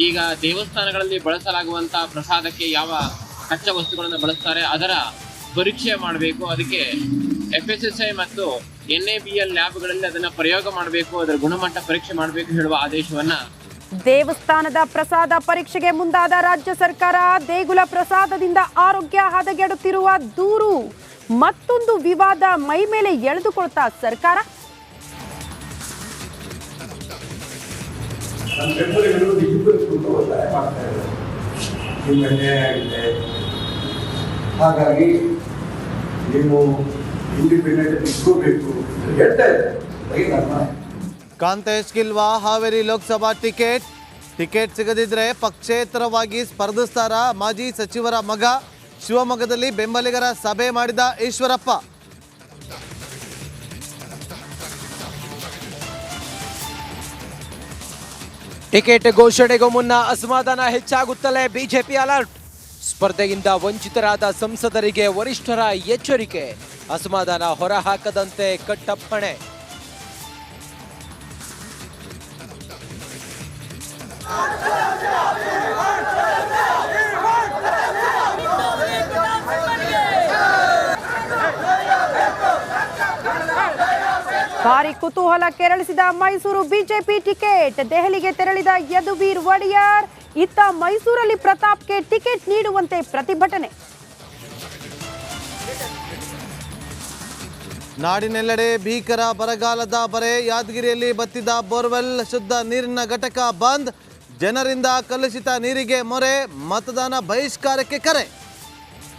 ಈಗ ದೇವಸ್ಥಾನಗಳಲ್ಲಿ ಬಳಸಲಾಗುವಂತಹ ಪ್ರಸಾದಕ್ಕೆ ಯಾವ ಕಚ್ಚಾ ವಸ್ತುಗಳನ್ನು ಬಳಸ್ತಾರೆ ಅದರ ಪರೀಕ್ಷೆ ಮಾಡಬೇಕು. ಅದಕ್ಕೆ FSSAI ಮತ್ತು NABL ಲ್ಯಾಬ್ಗಳಲ್ಲಿ ಅದನ್ನ ಪ್ರಯೋಗ ಮಾಡಬೇಕು, ಅದರ ಗುಣಮಟ್ಟ ಪರೀಕ್ಷೆ ಮಾಡಬೇಕು ಹೇಳುವ ಆದೇಶವನ್ನ. ದೇವಸ್ಥಾನದ ಪ್ರಸಾದ ಪರೀಕ್ಷೆಗೆ ಮುಂದಾದ ರಾಜ್ಯ ಸರ್ಕಾರ. ದೇಗುಲ ಪ್ರಸಾದದಿಂದ ಆರೋಗ್ಯ ಹದಗೆಡುತ್ತಿರುವ ದೂರು. ಮತ್ತೊಂದು ವಿವಾದ ಮೈ ಮೇಲೆ ಎಳೆದುಕೊಳ್ತಾ ಸರ್ಕಾರ. ಹಾಗಾಗಿ ನೀವು ಇಂಡಿಪೆಂಡೆಂಟ್ ಇಟ್ಕೋಬೇಕು ಹೇಳ್ತಾ ಇದ್ದಾರೆ. ಕಾಂತೇಶ್ ಗಿಲ್ವಾ ಹಾವೇರಿ ಲೋಕಸಭಾ ಟಿಕೆಟ್ ಸಿಗದಿದ್ರೆ ಪಕ್ಷೇತರವಾಗಿ ಸ್ಪರ್ಧಿಸ್ತಾರ? ಮಾಜಿ ಸಚಿವರ ಮಗ ಶಿವಮೊಗ್ಗದಲ್ಲಿ ಬೆಂಬಲಿಗರ ಸಭೆ ಮಾಡಿದ ಈಶ್ವರಪ್ಪ. ಟಿಕೆಟ್ ಘೋಷಣೆಗೂ ಮುನ್ನ ಅಸಮಾಧಾನ ಹೆಚ್ಚಾಗುತ್ತಲೇ ಬಿಜೆಪಿ ಅಲರ್ಟ್. ಸ್ಪರ್ಧೆಯಿಂದ ವಂಚಿತರಾದ ಸಂಸದರಿಗೆ ವರಿಷ್ಠರ ಎಚ್ಚರಿಕೆ. ಅಸಮಾಧಾನ ಹೊರಹಾಕದಂತೆ ಕಟ್ಟಪ್ಪಣೆ. ಭಾರಿ ಕುತೂಹಲ ಕೆರಳಿಸಿದ ಮೈಸೂರು ಬಿಜೆಪಿ ಟಿಕೆಟ್. ದೆಹಲಿಗೆ ತೆರಳಿದ ಯದುವೀರ್ ಒಡೆಯರ್. ಇತ್ತ ಮೈಸೂರಲ್ಲಿ ಪ್ರತಾಪ್ಗೆ ಟಿಕೆಟ್ ನೀಡುವಂತೆ ಪ್ರತಿಭಟನೆ. ನಾಡಿನೆಲ್ಲೆಡೆ ಭೀಕರ ಬರಗಾಲದ ಬರೆ. ಯಾದಗಿರಿಯಲ್ಲಿ ಬತ್ತಿದ ಬೋರ್ವೆಲ್ ಶುದ್ಧ ನೀರಿನ ಘಟಕ ಬಂದ್. ಜನರಿಂದ ಕಲುಷಿತ ನೀರಿಗೆ ಮೊರೆ. ಮತದಾನ ಬಹಿಷ್ಕಾರಕ್ಕೆ ಕರೆ.